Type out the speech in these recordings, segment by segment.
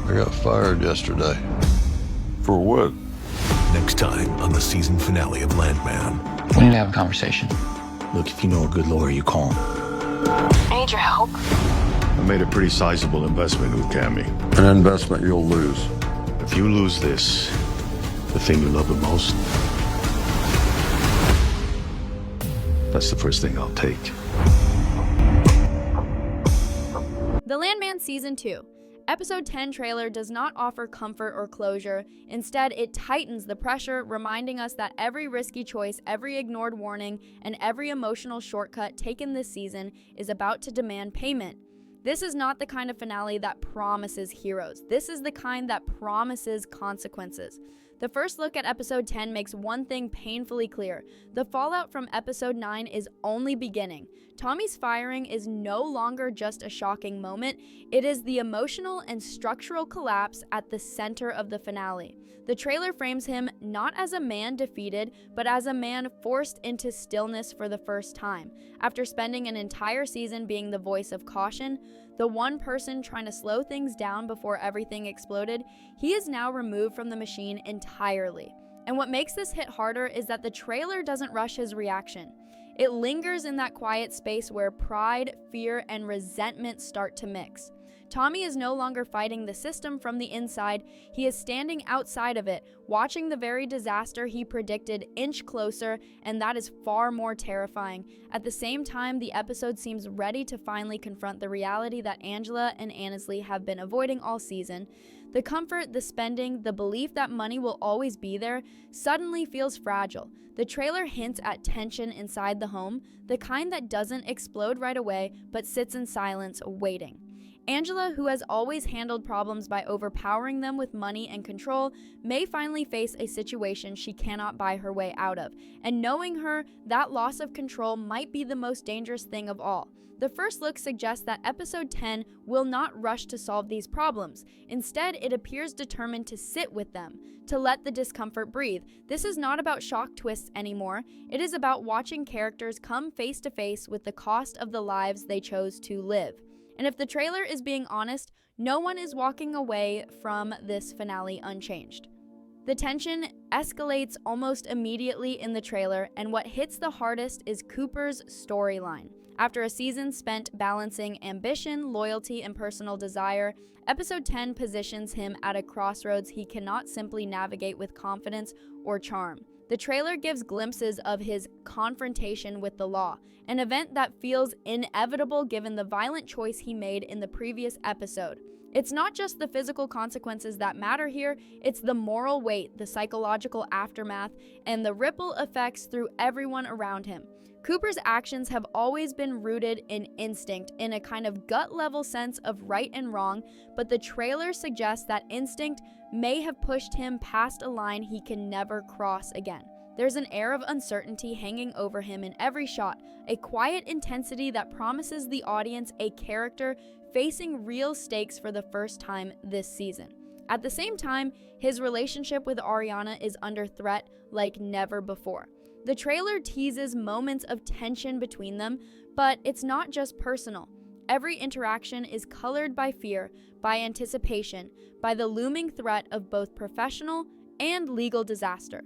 I got fired yesterday. For what? Next time on the season finale of Landman. We need to have a conversation. Look, if you know a good lawyer, you call him. I need your help. I made a pretty sizable investment with Cammy. An investment you'll lose. If you lose this, the thing you love the most, that's the first thing I'll take. The Landman Season 2. Episode 10 trailer does not offer comfort or closure. Instead, it tightens the pressure, reminding us that every risky choice, every ignored warning, and every emotional shortcut taken this season is about to demand payment. This is not the kind of finale that promises heroes. This is the kind that promises consequences. The first look at episode 10 makes one thing painfully clear. The fallout from episode 9 is only beginning. Tommy's firing is no longer just a shocking moment. It is the emotional and structural collapse at the center of the finale. The trailer frames him not as a man defeated, but as a man forced into stillness for the first time. After spending an entire season being the voice of caution, the one person trying to slow things down before everything exploded, he is now removed from the machine entirely. And what makes this hit harder is that the trailer doesn't rush his reaction. It lingers in that quiet space where pride, fear, and resentment start to mix. Tommy is no longer fighting the system from the inside. He is standing outside of it, watching the very disaster he predicted inch closer, and that is far more terrifying. At the same time, the episode seems ready to finally confront the reality that Angela and Aninsley have been avoiding all season. The comfort, the spending, the belief that money will always be there suddenly feels fragile. The trailer hints at tension inside the home, the kind that doesn't explode right away, but sits in silence, waiting. Angela, who has always handled problems by overpowering them with money and control, may finally face a situation she cannot buy her way out of. And knowing her, that loss of control might be the most dangerous thing of all. The first look suggests that episode 10 will not rush to solve these problems. Instead, it appears determined to sit with them, to let the discomfort breathe. This is not about shock twists anymore. It is about watching characters come face to face with the cost of the lives they chose to live. And if the trailer is being honest, no one is walking away from this finale unchanged. The tension escalates almost immediately in the trailer, and what hits the hardest is Cooper's storyline. After a season spent balancing ambition, loyalty, and personal desire, episode 10 positions him at a crossroads he cannot simply navigate with confidence or charm. The trailer gives glimpses of his confrontation with the law, an event that feels inevitable given the violent choice he made in the previous episode. It's not just the physical consequences that matter here, it's the moral weight, the psychological aftermath, and the ripple effects through everyone around him. Cooper's actions have always been rooted in instinct, in a kind of gut-level sense of right and wrong, but the trailer suggests that instinct may have pushed him past a line he can never cross again. There's an air of uncertainty hanging over him in every shot, a quiet intensity that promises the audience a character facing real stakes for the first time this season. At the same time, his relationship with Ariana is under threat like never before. The trailer teases moments of tension between them, but it's not just personal. Every interaction is colored by fear, by anticipation, by the looming threat of both professional and legal disaster.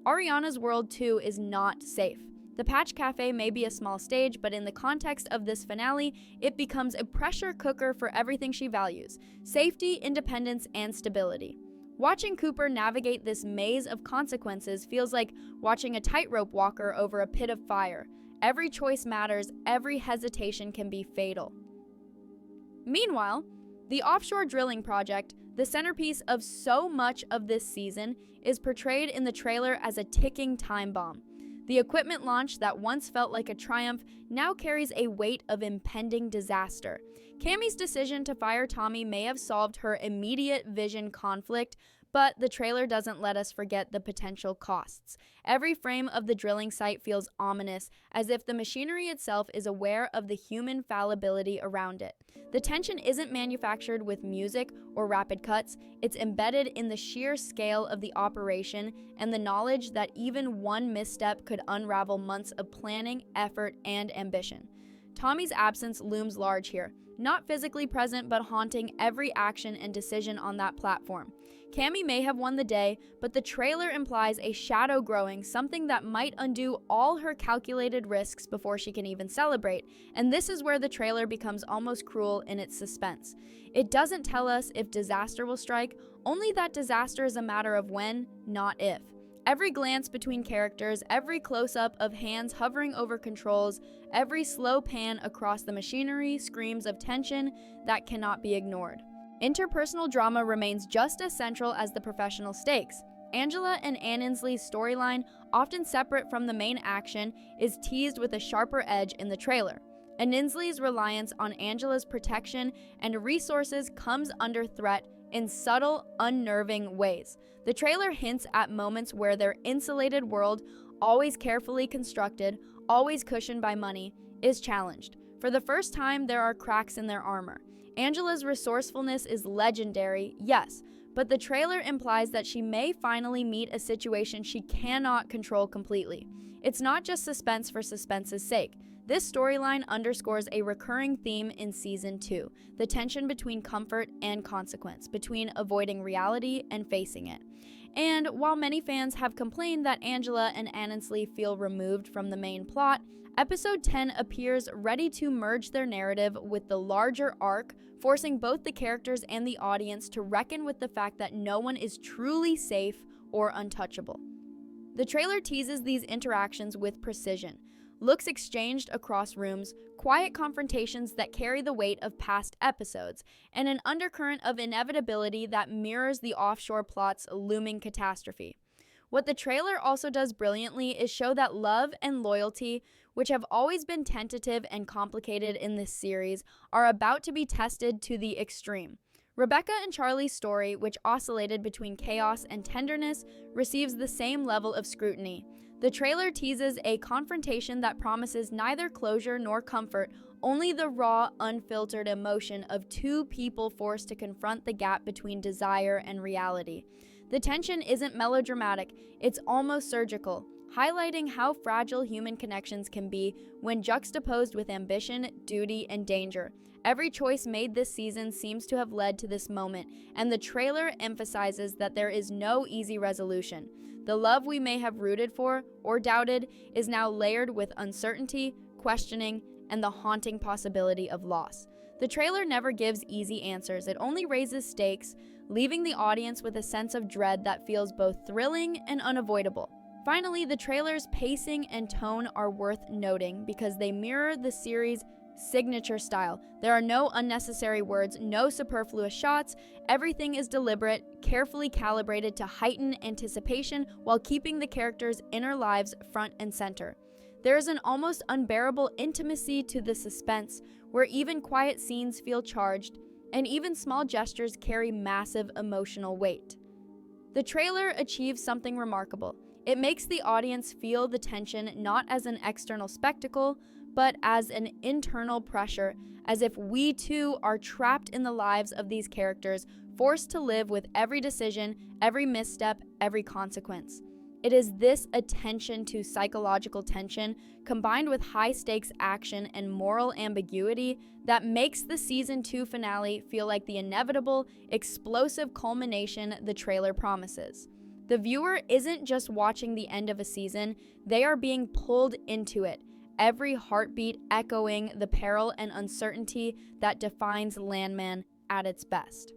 Ariana's world, too, is not safe. The Patch Cafe may be a small stage, but in the context of this finale, it becomes a pressure cooker for everything she values: safety, independence, and stability. Watching Cooper navigate this maze of consequences feels like watching a tightrope walker over a pit of fire. Every choice matters, every hesitation can be fatal. Meanwhile, the offshore drilling project, the centerpiece of so much of this season, is portrayed in the trailer as a ticking time bomb. The equipment launch that once felt like a triumph now carries a weight of impending disaster. Cammy's decision to fire Tommy may have solved her immediate vision conflict, but the trailer doesn't let us forget the potential costs. Every frame of the drilling site feels ominous, as if the machinery itself is aware of the human fallibility around it. The tension isn't manufactured with music or rapid cuts, it's embedded in the sheer scale of the operation and the knowledge that even one misstep could unravel months of planning, effort, and ambition. Tommy's absence looms large here, not physically present but haunting every action and decision on that platform. Cammy may have won the day, but the trailer implies a shadow growing, something that might undo all her calculated risks before she can even celebrate, and this is where the trailer becomes almost cruel in its suspense. It doesn't tell us if disaster will strike, only that disaster is a matter of when, not if. Every glance between characters, every close-up of hands hovering over controls, every slow pan across the machinery screams of tension that cannot be ignored. Interpersonal drama remains just as central as the professional stakes. Angela and Aninsley's storyline, often separate from the main action, is teased with a sharper edge in the trailer. Aninsley's reliance on Angela's protection and resources comes under threat in subtle, unnerving ways. The trailer hints at moments where their insulated world, always carefully constructed, always cushioned by money, is challenged. For the first time, there are cracks in their armor. Angela's resourcefulness is legendary, yes, but the trailer implies that she may finally meet a situation she cannot control completely. It's not just suspense for suspense's sake. This storyline underscores a recurring theme in Season 2, the tension between comfort and consequence, between avoiding reality and facing it. And while many fans have complained that Angela and Aninsley feel removed from the main plot, Episode 10 appears ready to merge their narrative with the larger arc, forcing both the characters and the audience to reckon with the fact that no one is truly safe or untouchable. The trailer teases these interactions with precision. Looks exchanged across rooms, quiet confrontations that carry the weight of past episodes, and an undercurrent of inevitability that mirrors the offshore plot's looming catastrophe. What the trailer also does brilliantly is show that love and loyalty, which have always been tentative and complicated in this series, are about to be tested to the extreme. Rebecca and Charlie's story, which oscillated between chaos and tenderness, receives the same level of scrutiny. The trailer teases a confrontation that promises neither closure nor comfort, only the raw, unfiltered emotion of two people forced to confront the gap between desire and reality. The tension isn't melodramatic, it's almost surgical, highlighting how fragile human connections can be when juxtaposed with ambition, duty, and danger. Every choice made this season seems to have led to this moment, and the trailer emphasizes that there is no easy resolution. The love we may have rooted for or doubted is now layered with uncertainty, questioning, and the haunting possibility of loss. The trailer never gives easy answers, it only raises stakes, leaving the audience with a sense of dread that feels both thrilling and unavoidable. Finally, the trailer's pacing and tone are worth noting because they mirror the series' signature style. There are no unnecessary words, no superfluous shots. Everything is deliberate, carefully calibrated to heighten anticipation while keeping the characters' inner lives front and center. There is an almost unbearable intimacy to the suspense, where even quiet scenes feel charged, and even small gestures carry massive emotional weight. The trailer achieves something remarkable. It makes the audience feel the tension not as an external spectacle, but as an internal pressure, as if we too are trapped in the lives of these characters, forced to live with every decision, every misstep, every consequence. It is this attention to psychological tension, combined with high-stakes action and moral ambiguity, that makes the Season 2 finale feel like the inevitable, explosive culmination the trailer promises. The viewer isn't just watching the end of a season, they are being pulled into it, every heartbeat echoing the peril and uncertainty that defines Landman at its best.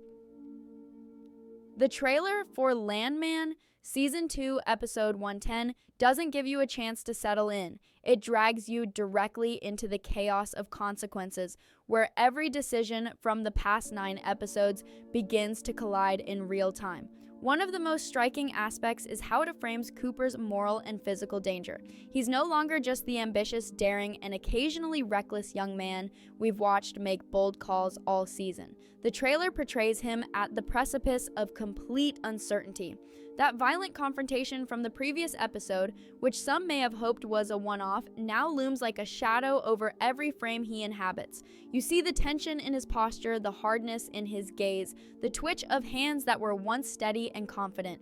The trailer for Landman Season 2, Episode 110 doesn't give you a chance to settle in. It drags you directly into the chaos of consequences, where every decision from the past 9 episodes begins to collide in real time. One of the most striking aspects is how it frames Cooper's moral and physical danger. He's no longer just the ambitious, daring, and occasionally reckless young man we've watched make bold calls all season. The trailer portrays him at the precipice of complete uncertainty. That violent confrontation from the previous episode, which some may have hoped was a one-off, now looms like a shadow over every frame he inhabits. You see the tension in his posture, the hardness in his gaze, the twitch of hands that were once steady and confident.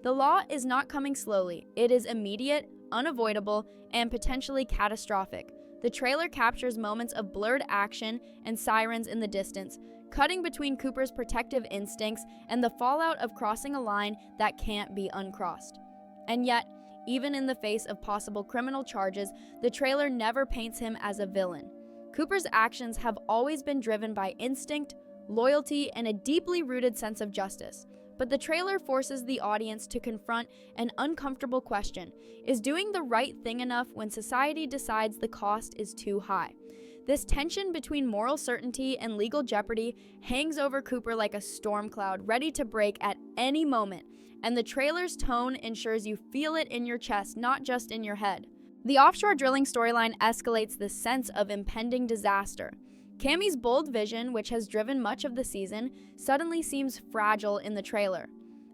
The law is not coming slowly. It is immediate, unavoidable, and potentially catastrophic. The trailer captures moments of blurred action and sirens in the distance, cutting between Cooper's protective instincts and the fallout of crossing a line that can't be uncrossed. And yet, even in the face of possible criminal charges, the trailer never paints him as a villain. Cooper's actions have always been driven by instinct, loyalty, and a deeply rooted sense of justice. But the trailer forces the audience to confront an uncomfortable question: is doing the right thing enough when society decides the cost is too high? This tension between moral certainty and legal jeopardy hangs over Cooper like a storm cloud, ready to break at any moment, and the trailer's tone ensures you feel it in your chest, not just in your head. The offshore drilling storyline escalates the sense of impending disaster. Cammy's bold vision, which has driven much of the season, suddenly seems fragile in the trailer.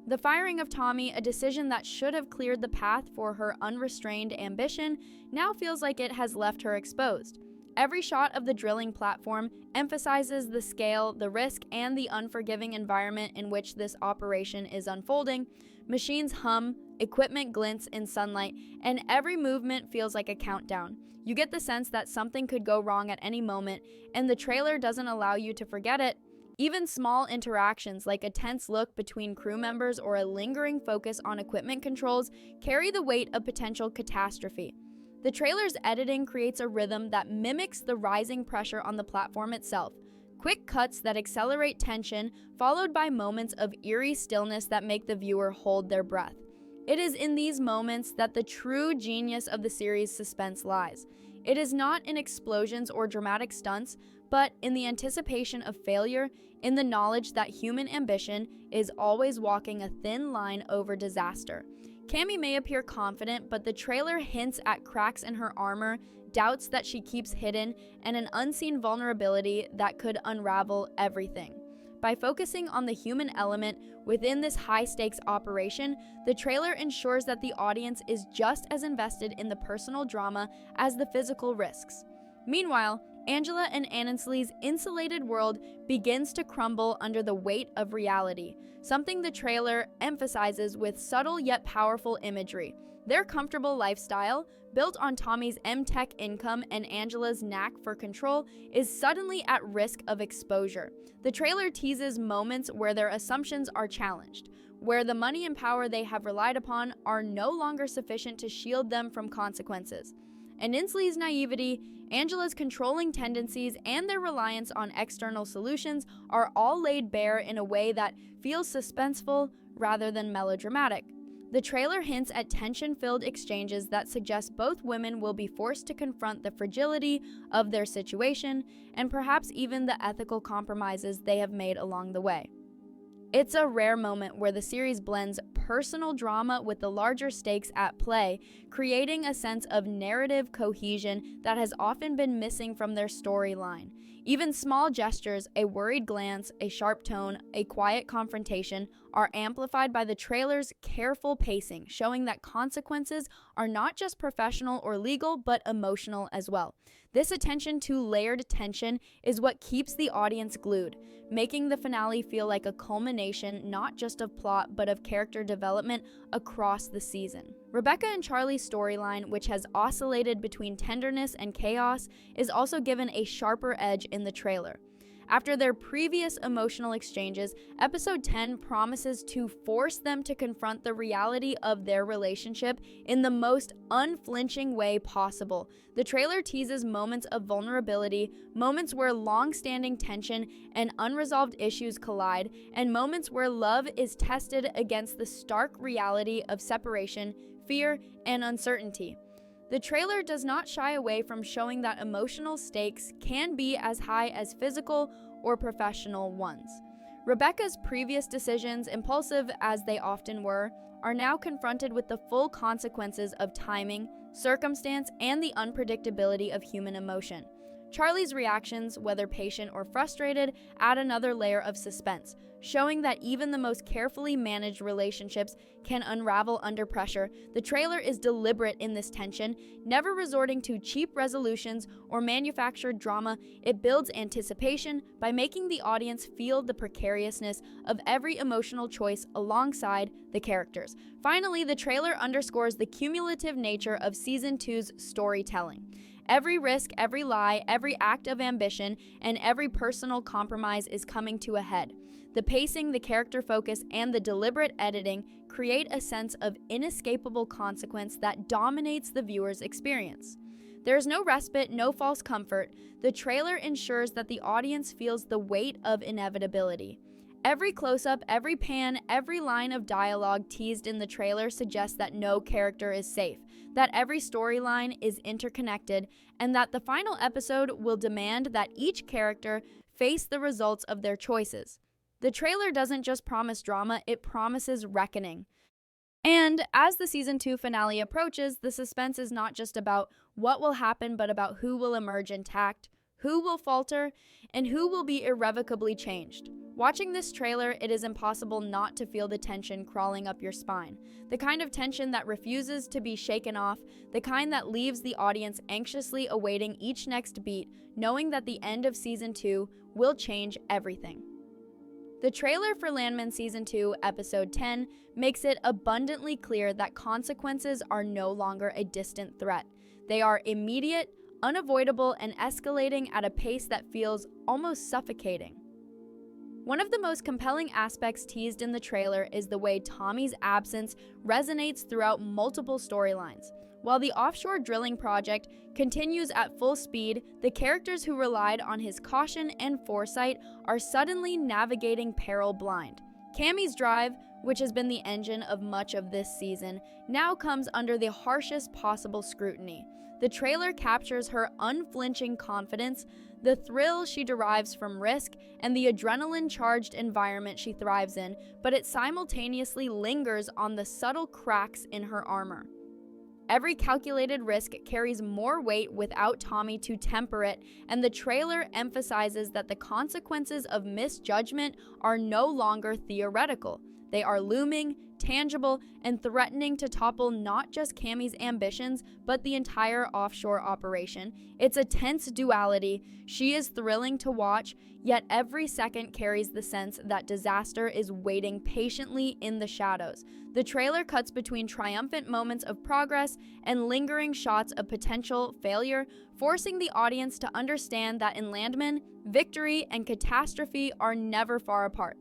The firing of Tommy, a decision that should have cleared the path for her unrestrained ambition, now feels like it has left her exposed. Every shot of the drilling platform emphasizes the scale, the risk, and the unforgiving environment in which this operation is unfolding. Machines hum, equipment glints in sunlight, and every movement feels like a countdown. You get the sense that something could go wrong at any moment, and the trailer doesn't allow you to forget it. Even small interactions like a tense look between crew members or a lingering focus on equipment controls carry the weight of potential catastrophe. The trailer's editing creates a rhythm that mimics the rising pressure on the platform itself. Quick cuts that accelerate tension, followed by moments of eerie stillness that make the viewer hold their breath. It is in these moments that the true genius of the series' suspense lies. It is not in explosions or dramatic stunts, but in the anticipation of failure, in the knowledge that human ambition is always walking a thin line over disaster. Cammy may appear confident, but the trailer hints at cracks in her armor, doubts that she keeps hidden, and an unseen vulnerability that could unravel everything. By focusing on the human element within this high-stakes operation, the trailer ensures that the audience is just as invested in the personal drama as the physical risks. Meanwhile, Angela and Aninsley's insulated world begins to crumble under the weight of reality, something the trailer emphasizes with subtle yet powerful imagery. Their comfortable lifestyle, built on Tommy's M-Tech income and Angela's knack for control, is suddenly at risk of exposure. The trailer teases moments where their assumptions are challenged, where the money and power they have relied upon are no longer sufficient to shield them from consequences. Aninsley's naivety, Angela's controlling tendencies, and their reliance on external solutions are all laid bare in a way that feels suspenseful rather than melodramatic. The trailer hints at tension-filled exchanges that suggest both women will be forced to confront the fragility of their situation and perhaps even the ethical compromises they have made along the way. It's a rare moment where the series blends personal drama with the larger stakes at play, creating a sense of narrative cohesion that has often been missing from their storyline. Even small gestures, a worried glance, a sharp tone, a quiet confrontation, are amplified by the trailer's careful pacing, showing that consequences are not just professional or legal, but emotional as well. This attention to layered tension is what keeps the audience glued, making the finale feel like a culmination not just of plot, but of character development across the season. Rebecca and Charlie's storyline, which has oscillated between tenderness and chaos, is also given a sharper edge in the trailer. After their previous emotional exchanges, episode 10 promises to force them to confront the reality of their relationship in the most unflinching way possible. The trailer teases moments of vulnerability, moments where long-standing tension and unresolved issues collide, and moments where love is tested against the stark reality of separation, fear, and uncertainty. The trailer does not shy away from showing that emotional stakes can be as high as physical or professional ones. Rebecca's previous decisions, impulsive as they often were, are now confronted with the full consequences of timing, circumstance, and the unpredictability of human emotion. Charlie's reactions, whether patient or frustrated, add another layer of suspense, showing that even the most carefully managed relationships can unravel under pressure. The trailer is deliberate in this tension, never resorting to cheap resolutions or manufactured drama. It builds anticipation by making the audience feel the precariousness of every emotional choice alongside the characters. Finally, the trailer underscores the cumulative nature of Season 2's storytelling. Every risk, every lie, every act of ambition, and every personal compromise is coming to a head. The pacing, the character focus, and the deliberate editing create a sense of inescapable consequence that dominates the viewer's experience. There is no respite, no false comfort. The trailer ensures that the audience feels the weight of inevitability. Every close-up, every pan, every line of dialogue teased in the trailer suggests that no character is safe, that every storyline is interconnected, and that the final episode will demand that each character face the results of their choices. The trailer doesn't just promise drama, it promises reckoning. And as the season 2 finale approaches, the suspense is not just about what will happen, but about who will emerge intact, who will falter, and who will be irrevocably changed. Watching this trailer, it is impossible not to feel the tension crawling up your spine. The kind of tension that refuses to be shaken off, the kind that leaves the audience anxiously awaiting each next beat, knowing that the end of season 2 will change everything. The trailer for Landman Season 2, Episode 10, makes it abundantly clear that consequences are no longer a distant threat. They are immediate, unavoidable, and escalating at a pace that feels almost suffocating. One of the most compelling aspects teased in the trailer is the way Tommy's absence resonates throughout multiple storylines. While the offshore drilling project continues at full speed, the characters who relied on his caution and foresight are suddenly navigating peril blind. Cammy's drive, which has been the engine of much of this season, now comes under the harshest possible scrutiny. The trailer captures her unflinching confidence, the thrill she derives from risk, and the adrenaline-charged environment she thrives in, but it simultaneously lingers on the subtle cracks in her armor. Every calculated risk carries more weight without Tommy to temper it, and the trailer emphasizes that the consequences of misjudgment are no longer theoretical. They are looming, tangible, and threatening to topple not just Cammy's ambitions, but the entire offshore operation. It's a tense duality. She is thrilling to watch, yet every second carries the sense that disaster is waiting patiently in the shadows. The trailer cuts between triumphant moments of progress and lingering shots of potential failure, forcing the audience to understand that in Landman, victory and catastrophe are never far apart.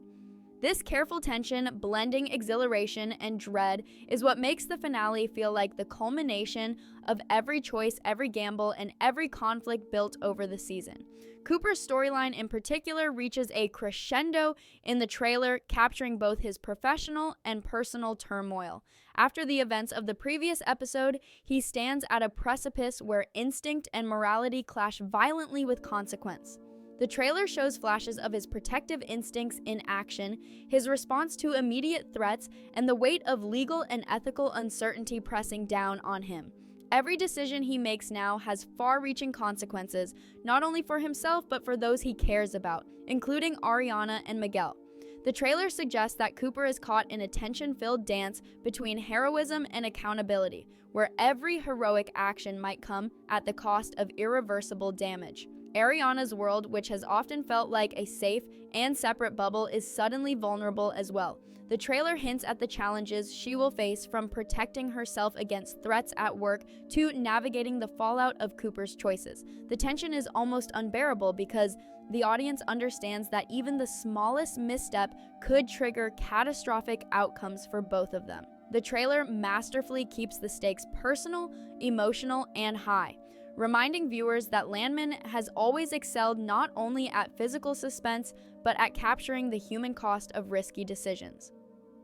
This careful tension, blending exhilaration and dread, is what makes the finale feel like the culmination of every choice, every gamble, and every conflict built over the season. Cooper's storyline in particular reaches a crescendo in the trailer, capturing both his professional and personal turmoil. After the events of the previous episode, he stands at a precipice where instinct and morality clash violently with consequence. The trailer shows flashes of his protective instincts in action, his response to immediate threats, and the weight of legal and ethical uncertainty pressing down on him. Every decision he makes now has far-reaching consequences, not only for himself but for those he cares about, including Ariana and Miguel. The trailer suggests that Cooper is caught in a tension-filled dance between heroism and accountability, where every heroic action might come at the cost of irreversible damage. Ariana's world, which has often felt like a safe and separate bubble, is suddenly vulnerable as well. The trailer hints at the challenges she will face, from protecting herself against threats at work to navigating the fallout of Cooper's choices. The tension is almost unbearable because the audience understands that even the smallest misstep could trigger catastrophic outcomes for both of them. The trailer masterfully keeps the stakes personal, emotional, and high, reminding viewers that Landman has always excelled not only at physical suspense, but at capturing the human cost of risky decisions.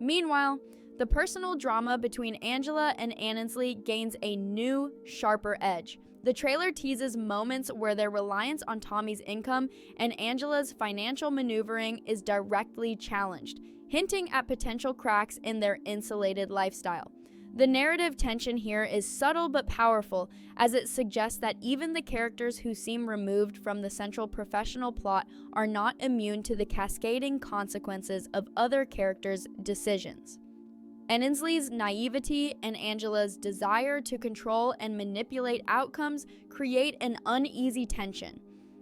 Meanwhile, the personal drama between Angela and Aninsley gains a new, sharper edge. The trailer teases moments where their reliance on Tommy's income and Angela's financial maneuvering is directly challenged, hinting at potential cracks in their insulated lifestyle. The narrative tension here is subtle but powerful, as it suggests that even the characters who seem removed from the central professional plot are not immune to the cascading consequences of other characters' decisions. Aninsley's naivety and Angela's desire to control and manipulate outcomes create an uneasy tension,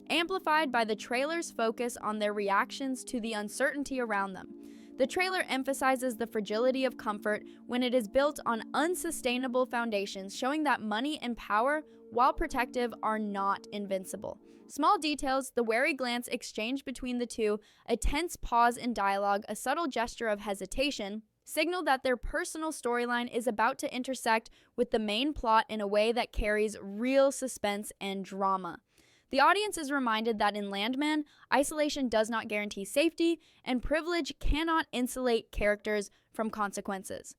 amplified by the trailer's focus on their reactions to the uncertainty around them. The The trailer emphasizes the fragility of comfort when it is built on unsustainable foundations, showing that money and power, while protective, are not invincible. Small details, the wary glance exchanged between the two, a tense pause in dialogue, a subtle gesture of hesitation, signal that their personal storyline is about to intersect with the main plot in a way that carries real suspense and drama. The audience is reminded that in Landman, isolation does not guarantee safety, and privilege cannot insulate characters from consequences.